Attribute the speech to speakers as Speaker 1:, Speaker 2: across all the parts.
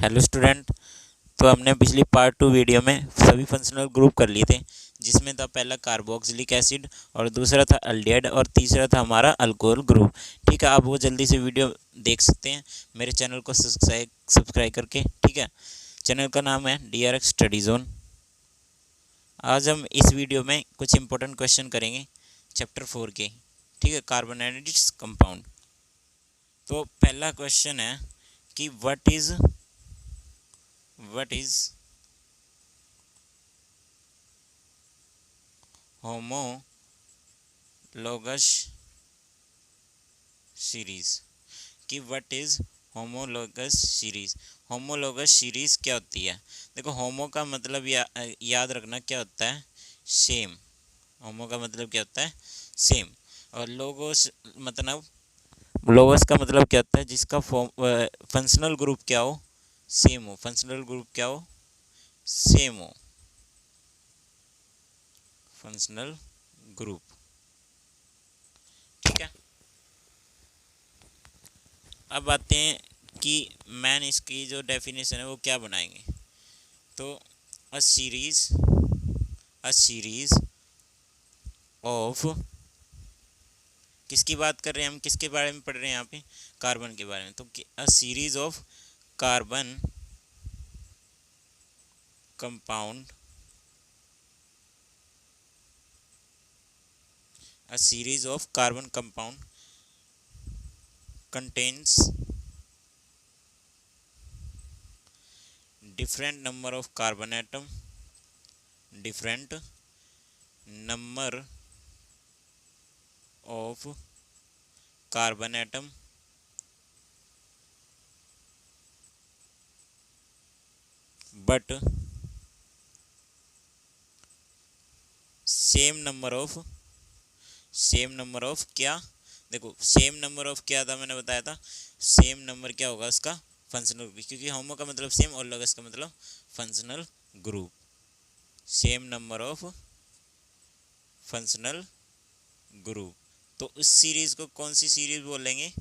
Speaker 1: Hello student. तो हमने पिछली पार्ट 2 वीडियो में सभी फंक्शनल ग्रुप कर लिए थे, जिसमें था पहला कार्बोक्सिलिक एसिड और दूसरा था अल्डिहाइड और तीसरा था हमारा अल्कोहल ग्रुप। ठीक है, आप वो जल्दी से वीडियो देख सकते हैं मेरे चैनल को सब्सक्राइब करके। ठीक है, चैनल का नाम है DRX स्टडी जोन। आज हम इस वीडियो में कुछ इंपॉर्टेंट क्वेश्चन करेंगे चैप्टर 4 के। ठीक है, कार्बोनेटेड कंपाउंड। तो पहला क्वेश्चन है कि व्हाट इज होमोलोगस सीरीज। कि what is homologous series. Homologous series क्या होती है? देखो, होमो का मतलब याद रखना क्या होता है, सेम। होमो का मतलब क्या होता है, सेम। और लोगोस का मतलब क्या होता है, जिसका फंक्शनल ग्रुप क्या हो, सेम हो। फंक्शनल ग्रुप क्या हो, सेम हो। Functional group. ठीक है, अब आते हैं कि मैन इसकी जो डेफिनेशन है वो क्या बनाएंगे। तो अ सीरीज ऑफ, किसकी बात कर रहे हैं हम, किसके बारे में पढ़ रहे हैं यहाँ पे, कार्बन के बारे में। तो a series of carbon compound, a series of carbon compound contains different number of carbon atom, different number of carbon atom, but same number of क्या, देखो सेम नंबर ऑफ क्या था, मैंने बताया था सेम नंबर क्या होगा उसका, फंक्शनल ग्रुप। क्योंकि होमो का मतलब सेम और लोगस का मतलब functional group. Same number of functional group. तो उस सीरीज को कौन सी सीरीज बोलेंगे,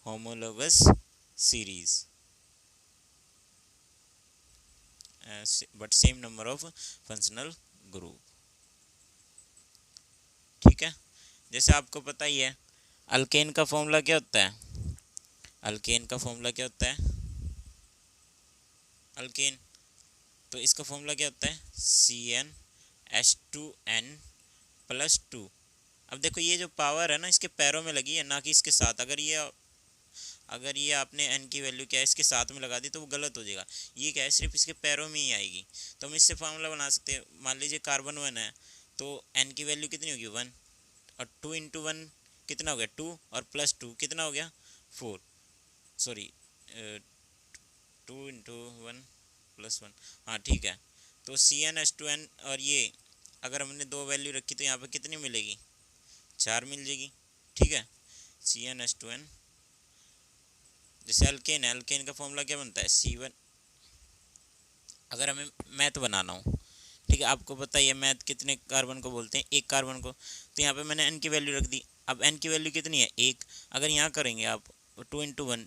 Speaker 1: homologous series. But same number of functional group. ठीक है, जैसे आपको पता ही है अल्केन का फॉर्मूला क्या होता है। अल्केन का फॉर्मूला क्या होता है, अल्केन। तो इसका फॉर्मूला क्या होता है, CnH2n+2। अब देखो, ये जो पावर है ना, इसके पैरों में लगी है, ना कि इसके साथ। अगर ये आपने n की वैल्यू क्या है इसके साथ में लगा दी तो वो गलत हो जाएगा। ये क्या है, सिर्फ इसके पैरों में ही आएगी। तो हम इससे फार्मूला बना सकते हैं। मान लीजिए कार्बन 1 है, तो n की वैल्यू कितनी होगी, 1। और 2 इंटू 1 कितना हो गया, 2। और +2 कितना हो गया, 4। Sorry, 2 into 1 +1। हाँ ठीक है। तो CnH2n, और ये अगर हमने 2 वैल्यू रखी तो यहाँ पे कितनी मिलेगी, 4 मिल जाएगी। ठीक है, CnH2n। जैसे अल्केन है, अल्केन का फॉर्मूला क्या बनता है, C1। अगर हमें मैथ बनाना हो, ठीक है, आपको पता ही है मैथ कितने कार्बन को बोलते हैं, एक कार्बन को। तो यहाँ पे मैंने n की वैल्यू रख दी। अब n की वैल्यू कितनी है, 1। अगर यहाँ करेंगे आप 2 इंटू 1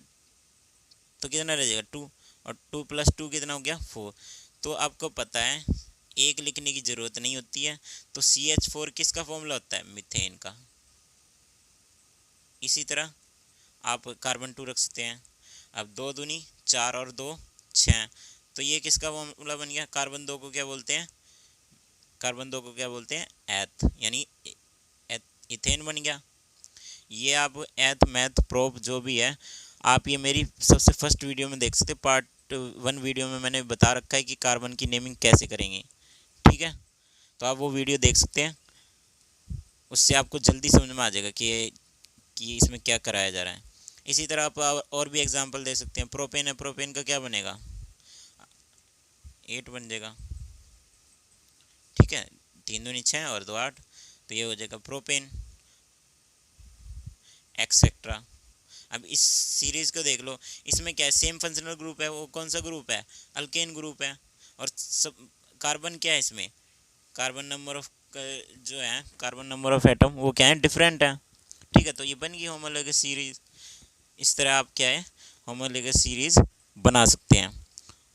Speaker 1: तो कितना रह जाएगा, 2। और 2 + 2 कितना हो गया, 4। तो आपको पता है एक लिखने की ज़रूरत नहीं होती है। तो CH4 किसका फॉर्मूला होता है, मीथेन का। इसी तरह आप कार्बन 2 रख सकते हैं। अब 2 दूनी 4 और 2 6। तो ये किसका फॉर्मूला बन गया, कार्बन 2 को क्या बोलते हैं, कार्बन 2 को क्या बोलते हैं, एथ, यानी इथेन बन गया। ये आप एथ मैथ प्रोप जो भी है, आप ये मेरी सबसे फर्स्ट वीडियो में देख सकते हैं। पार्ट 1 वीडियो में मैंने बता रखा है कि कार्बन की नेमिंग कैसे करेंगे। ठीक है, तो आप वो वीडियो देख सकते हैं, उससे आपको जल्दी समझ में आ जाएगा कि इसमें क्या कराया जा रहा है। इसी तरह आप और भी एग्जांपल दे सकते हैं। प्रोपेन है, प्रोपेन का क्या बनेगा, 8 बन जाएगा। ठीक है, 3 दूनी 6 और 2 8, तो ये हो जाएगा प्रोपेन, एक्सेट्रा। अब इस सीरीज को देख लो, इसमें क्या है, सेम फंक्शनल ग्रुप है। वो कौन सा ग्रुप है, अल्केन ग्रुप है। और सब कार्बन क्या है इसमें, कार्बन नंबर ऑफ जो है, कार्बन नंबर ऑफ एटम वो क्या है, डिफरेंट है। ठीक है, तो ये बन गई होमोलोगस सीरीज। इस तरह आप क्या है, होमोलोगस सीरीज बना सकते हैं।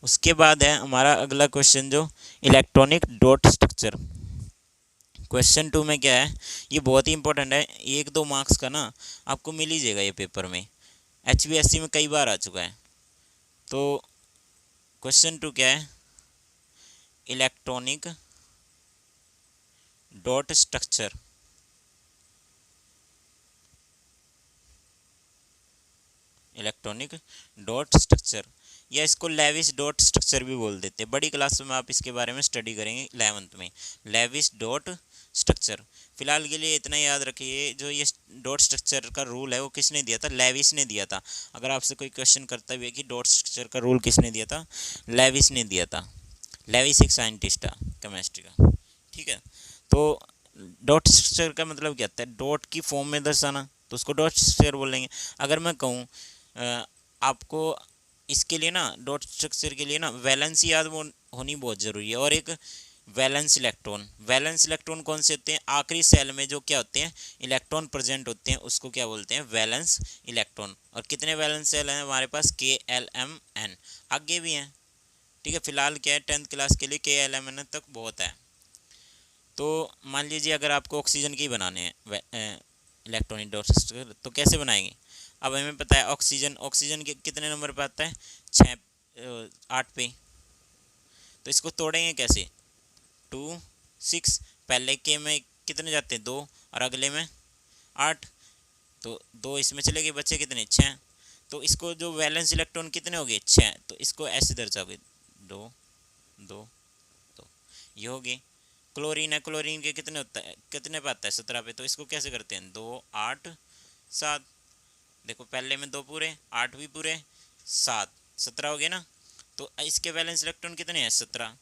Speaker 1: उसके बाद है हमारा अगला क्वेश्चन जो इलेक्ट्रॉनिक डॉट स्ट्रक्चर। क्वेश्चन 2 में क्या है, ये बहुत ही इंपॉर्टेंट है, 1-2 मार्क्स का ना आपको मिल ही जाएगा ये पेपर में, HBSC में कई बार आ चुका है। तो क्वेश्चन 2 क्या है, electronic dot structure. Electronic dot structure या इसको लेविस डॉट स्ट्रक्चर भी बोल देते हैं। बड़ी क्लास में आप इसके बारे में स्टडी करेंगे 11th में, लेविस डॉट स्ट्रक्चर। फिलहाल के लिए इतना याद रखिए, जो ये डॉट स्ट्रक्चर का रूल है वो किसने दिया था, लेविस ने दिया था। अगर आपसे कोई क्वेश्चन करता भी है कि डॉट स्ट्रक्चर का रूल किसने दिया था, लेविस ने दिया था। लेविस एक साइंटिस्ट था केमिस्ट्री का, ठीक है। तो डॉट स्ट्रक्चर का मतलब क्या होता है, डॉट की फॉर्म में दर्शाना, तो उसको डॉट स्ट्रक्चर बोलेंगे। अगर मैं कहूँ आपको इसके लिए ना, डॉट स्ट्रक्चर के लिए ना वैलेंस याद होनी बहुत ज़रूरी है, और एक वैलेंस इलेक्ट्रॉन। वैलेंस इलेक्ट्रॉन कौन से होते हैं, आखिरी सेल में जो क्या होते हैं इलेक्ट्रॉन प्रेजेंट होते हैं, उसको क्या बोलते हैं, वैलेंस इलेक्ट्रॉन। और कितने वैलेंस सेल हैं हमारे पास, KLMN। आगे भी हैं, ठीक है। फिलहाल क्या है, 10th क्लास के लिए KLMN तक बहुत है। तो मान लीजिए अगर आपको ऑक्सीजन के ही बनाने हैं इलेक्ट्रॉनिक डॉट स्ट्रक्चर, तो कैसे बनाएंगे। अब हमें पता है ऑक्सीजन के कितने नंबर पे आता है, 8 पे। तो इसको तोड़ेंगे कैसे, 2 6, पहले के में कितने जाते हैं 2, और अगले में 8, तो 2 इसमें चले गए, बचे कितने 6। तो इसको जो वैलेंस इलेक्ट्रॉन कितने हो गए 6, तो इसको ऐसे दर्शाओगे 2 2 2, ये हो गए। क्लोरीन है, क्लोरीन के कितने होता है, कितने पे आता है 17 पे, तो इसको कैसे करते हैं 2 8 7। देखो पहले में 2 पूरे, 8 भी पूरे, 7 17 हो गए ना। तो इसके वैलेंस इलेक्ट्रॉन कितने हैं 17,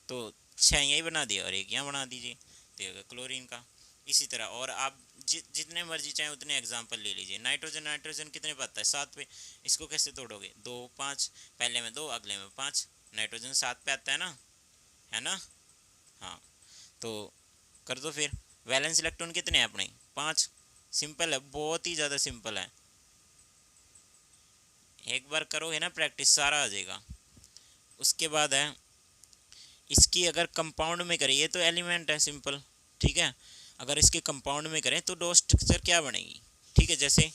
Speaker 1: तो 6 यही बना दिया और एक यहाँ बना दीजिए, तो ये क्लोरीन का। इसी तरह और आप जितने मर्जी चाहें उतने एग्जाम्पल ले लीजिए। नाइट्रोजन, नाइट्रोजन कितने पे आता है 7 पे, इसको कैसे तोड़ोगे 2 5, पहले में 2 अगले में 5, नाइट्रोजन 7 पे आता है ना। हाँ, तो कर दो फिर। वैलेंस इलेक्ट्रॉन कितने हैं अपने 5, सिंपल है, बहुत ही ज़्यादा सिंपल है। एक बार करोगे ना प्रैक्टिस, सारा आ जाएगा। उसके बाद है इसकी अगर कंपाउंड में करें, ये तो एलिमेंट है सिंपल, ठीक है। अगर इसके कंपाउंड में करें तो डॉट स्ट्रक्चर क्या बनेगी, ठीक है। जैसे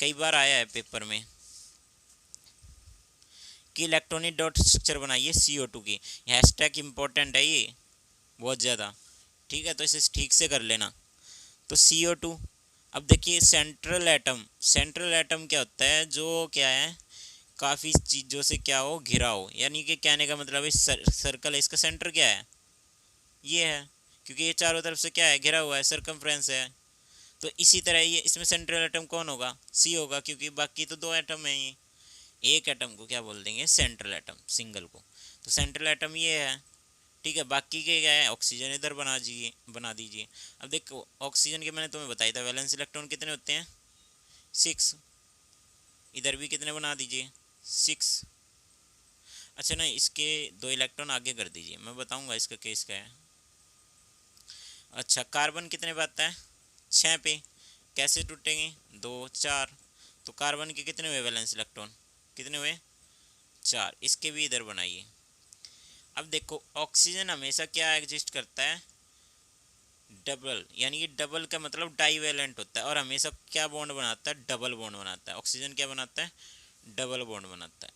Speaker 1: कई बार आया है पेपर में कि इलेक्ट्रॉनिक डॉट स्ट्रक्चर बनाइए CO2 की, हैशटैग इंपॉर्टेंट है ये बहुत ज़्यादा, ठीक है। तो इसे ठीक से कर लेना। तो CO2, अब देखिए सेंट्रल एटम क्या होता है, जो क्या है काफ़ी चीज़ों से क्या हो घिरा हो, यानी कि कहने का मतलब है सर्कल है, इसका सेंटर क्या है, ये है, क्योंकि ये चारों तरफ से क्या है घिरा हुआ है, सर्कमफ्रेंस है। तो इसी तरह ये इसमें सेंट्रल एटम कौन होगा, C होगा, क्योंकि बाकी तो 2 एटम है, ये एक एटम को क्या बोल देंगे सेंट्रल एटम, सिंगल को। तो सेंट्रल एटम ये है, ठीक है। बाकी के क्या है, ऑक्सीजन इधर बना दीजिए। अब देखो ऑक्सीजन के मैंने तुम्हें बताया था वैलेंस इलेक्ट्रॉन कितने होते हैं 6, इधर भी कितने बना दीजिए 6। अच्छा ना, इसके 2 इलेक्ट्रॉन आगे कर दीजिए, मैं बताऊंगा इसका केस क्या है। अच्छा, कार्बन कितने पे आता है 6 पे, कैसे टूटेंगे 2 4, तो कार्बन के कितने हुए वैलेंस इलेक्ट्रॉन, कितने हुए 4, इसके भी इधर बनाइए। अब देखो ऑक्सीजन हमेशा क्या एग्जिस्ट करता है, डबल, यानी कि डबल का मतलब डाईवेलेंट होता है, और हमेशा क्या बॉन्ड बनाता है, डबल बॉन्ड बनाता है। ऑक्सीजन क्या बनाता है, डबल बॉन्ड बनाता है।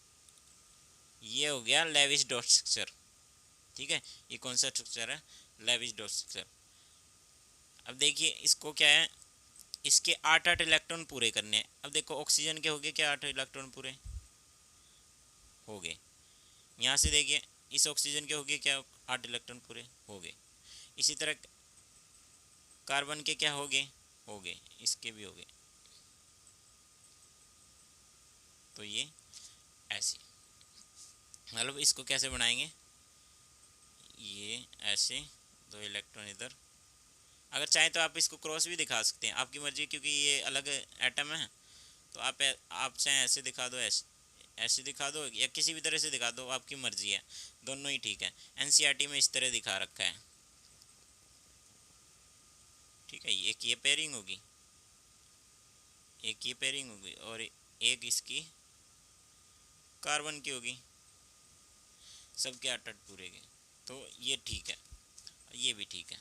Speaker 1: ये हो गया लेविस डॉट स्ट्रक्चर, ठीक है। ये कौन सा स्ट्रक्चर है, लेविस डॉट स्ट्रक्चर। अब देखिए इसको क्या है, इसके 8 इलेक्ट्रॉन पूरे करने हैं। अब देखो ऑक्सीजन के हो गए क्या 8 इलेक्ट्रॉन पूरे हो गए, यहाँ से देखिए इस ऑक्सीजन के हो गए क्या 8 इलेक्ट्रॉन पूरे हो गए। इसी तरह कार्बन के क्या हो गए, इसके भी हो गए। तो ये ऐसे, मतलब इसको कैसे बनाएंगे, ये ऐसे 2 इलेक्ट्रॉन इधर। अगर चाहें तो आप इसको क्रॉस भी दिखा सकते हैं, आपकी मर्जी, क्योंकि ये अलग एटम है। तो आप चाहें ऐसे दिखा दो, ऐसे दिखा दो, या किसी भी तरह से दिखा दो, आपकी मर्जी है, दोनों ही ठीक है। NCERT में इस तरह दिखा रखा है, ठीक है। एक ये पेयरिंग होगी, एक ये पेयरिंग होगी, और एक इसकी कार्बन की होगी, सबके 8 8 पूरे के। तो ये ठीक है, ये भी ठीक है।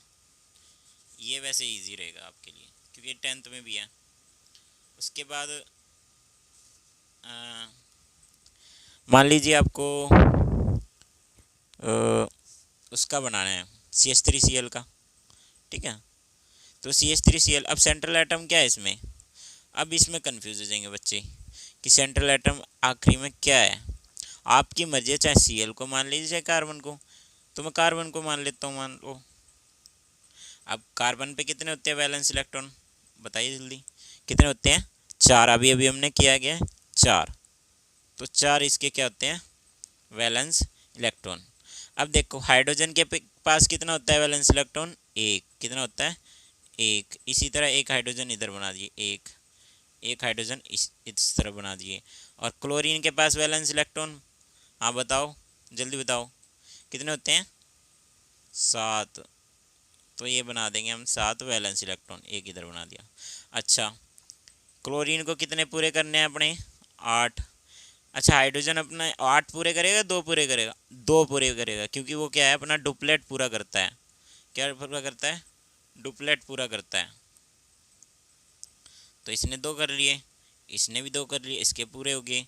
Speaker 1: ये वैसे इजी रहेगा आपके लिए क्योंकि 10th में भी है। उसके बाद मान लीजिए आपको उसका बनाना है CH3Cl का, ठीक है। तो CH3Cl, अब सेंट्रल एटम क्या है इसमें, अब इसमें कंफ्यूज हो जाएंगे बच्चे कि सेंट्रल एटम आखिरी में क्या है। आपकी मर्जी है, चाहे Cl को मान लीजिए चाहे कार्बन को। तो मैं कार्बन को मान लेता हूँ, मान लो। अब कार्बन पे कितने होते हैं वैलेंस इलेक्ट्रॉन, बताइए जल्दी, कितने होते हैं? 4। अभी अभी हमने किया गया है 4। तो 4 इसके क्या होते हैं? Valence electron. अब देखो हाइड्रोजन के पास कितना होता है वैलेंस इलेक्ट्रॉन? 1। कितना होता है? 1। इसी तरह एक हाइड्रोजन इधर बना दिए, एक हाइड्रोजन इस तरह बना दिए। और क्लोरीन के पास वैलेंस इलेक्ट्रॉन, हाँ बताओ, जल्दी बताओ, कितने होते हैं? 7। तो ये बना देंगे हम 7 वैलेंस इलेक्ट्रॉन, एक इधर बना दिया। अच्छा, क्लोरीन को कितने पूरे करने हैं अपने? 8। अच्छा, हाइड्रोजन अपना 8 पूरे करेगा, 2 पूरे करेगा? 2 पूरे करेगा, क्योंकि वो क्या है, अपना डुप्लेट पूरा करता है। क्या पूरा करता है? डुप्लेट पूरा करता है। तो इसने 2 कर लिए, इसने भी 2 कर लिए, इसके पूरे हो गए।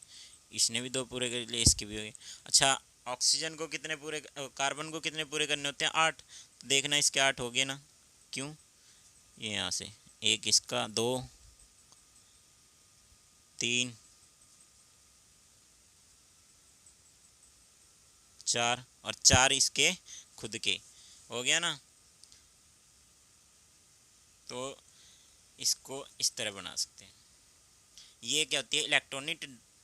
Speaker 1: इसने भी 2 पूरे कर लिए, इसके भी हो गए। अच्छा, ऑक्सीजन को कितने पूरे, कार्बन को कितने पूरे करने होते हैं? 8। तो देखना इसके 8 हो गए ना, क्यों? ये यहाँ से एक इसका, 2 3 4 और 4 इसके खुद के, हो गया ना। तो इसको इस तरह बना सकते हैं। ये क्या होती है?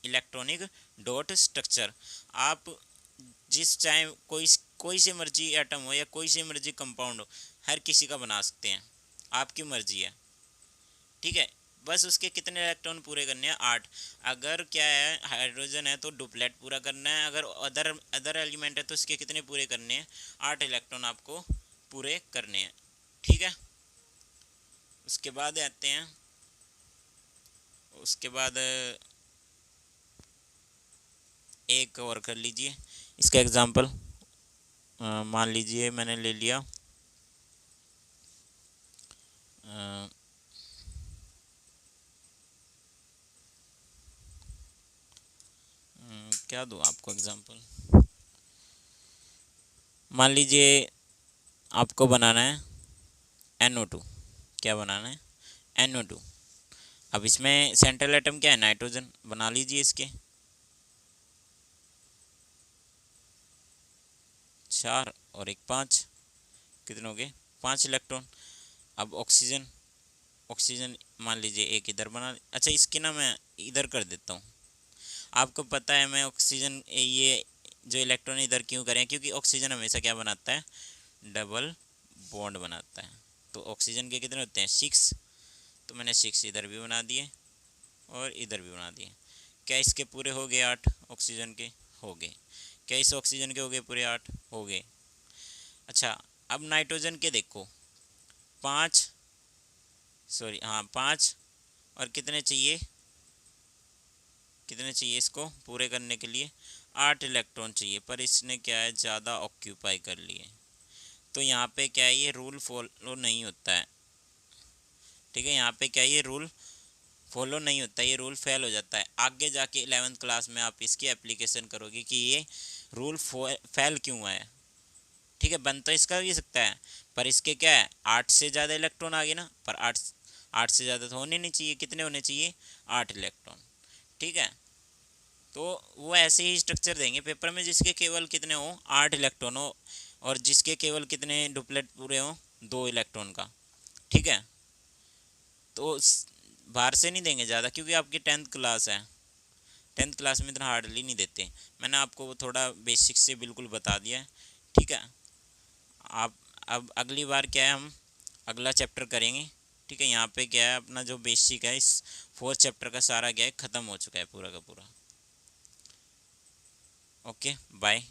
Speaker 1: Electronic dot structure. आप जिस चाहे कोई से मर्जी एटम हो या कोई से मर्जी कंपाउंड हो, हर किसी का बना सकते हैं, आपकी मर्जी है, ठीक है। बस उसके कितने इलेक्ट्रॉन पूरे करने हैं? 8। अगर क्या है, हाइड्रोजन है तो डुप्लेट पूरा करना है, अगर अदर अदर एलिमेंट है तो उसके कितने पूरे करने हैं? 8 इलेक्ट्रॉन आपको पूरे करने हैं, ठीक है। उसके बाद आते हैं, उसके बाद एक और कर लीजिए इसका एग्जांपल। मान लीजिए मैंने ले लिया क्या दूँ आपको एग्जांपल। मान लीजिए आपको बनाना है NO2। क्या बनाना है? NO2। अब इसमें सेंट्रल एटम क्या है? नाइट्रोजन। बना लीजिए इसके 4 और एक 5, कितने हो गए? 5 इलेक्ट्रॉन। अब ऑक्सीजन, ऑक्सीजन मान लीजिए एक इधर बना, अच्छा इसकी ना मैं इधर कर देता हूँ। आपको पता है मैं ऑक्सीजन ये जो इलेक्ट्रॉन इधर क्यों करें? क्योंकि ऑक्सीजन हमेशा क्या बनाता है? डबल बॉन्ड बनाता है। तो ऑक्सीजन के कितने होते हैं? 6। तो मैंने 6 इधर भी बना दिए और इधर भी बना दिए। क्या इसके पूरे हो गए 8? ऑक्सीजन के हो गए। क्या इस ऑक्सीजन के हो गए पूरे 8? हो गए। अच्छा, अब नाइट्रोजन के देखो, 5, सॉरी हाँ 5, और कितने चाहिए, कितने चाहिए इसको पूरे करने के लिए? 8 इलेक्ट्रॉन चाहिए, पर इसने क्या है, ज़्यादा ऑक्यूपाई कर लिए। तो यहाँ पे क्या है, ये रूल फॉलो नहीं होता है, ठीक है। यहाँ पे क्या है, ये रूल फॉलो नहीं होता, ये रूल फेल हो जाता है। आगे जाके 11th क्लास में आप इसकी एप्लीकेशन करोगे कि ये रूल फेल क्यों हुआ है, ठीक है। बन तो इसका भी सकता है, पर इसके क्या है, 8 से ज़्यादा इलेक्ट्रॉन आ गए ना, पर 8 से ज़्यादा तो होने नहीं चाहिए। कितने होने चाहिए? 8 इलेक्ट्रॉन, ठीक है। तो वो ऐसे ही स्ट्रक्चर देंगे पेपर में जिसके केवल कितने हो? 8 इलेक्ट्रॉन हो, और जिसके केवल कितने डुप्लेट पूरे हो? 2 इलेक्ट्रॉन का, ठीक है। तो बाहर से नहीं देंगे ज़्यादा, क्योंकि आपकी 10th क्लास है, 10th क्लास में इतना हार्डली नहीं देते। मैंने आपको वो थोड़ा बेसिक से बिल्कुल बता दिया है, ठीक है। आप अब अगली बार क्या है, हम अगला चैप्टर करेंगे, ठीक है। यहाँ पे क्या है, अपना जो बेसिक है इस 4th चैप्टर का सारा क्या है, ख़त्म हो चुका है पूरा का पूरा। Okay, bye.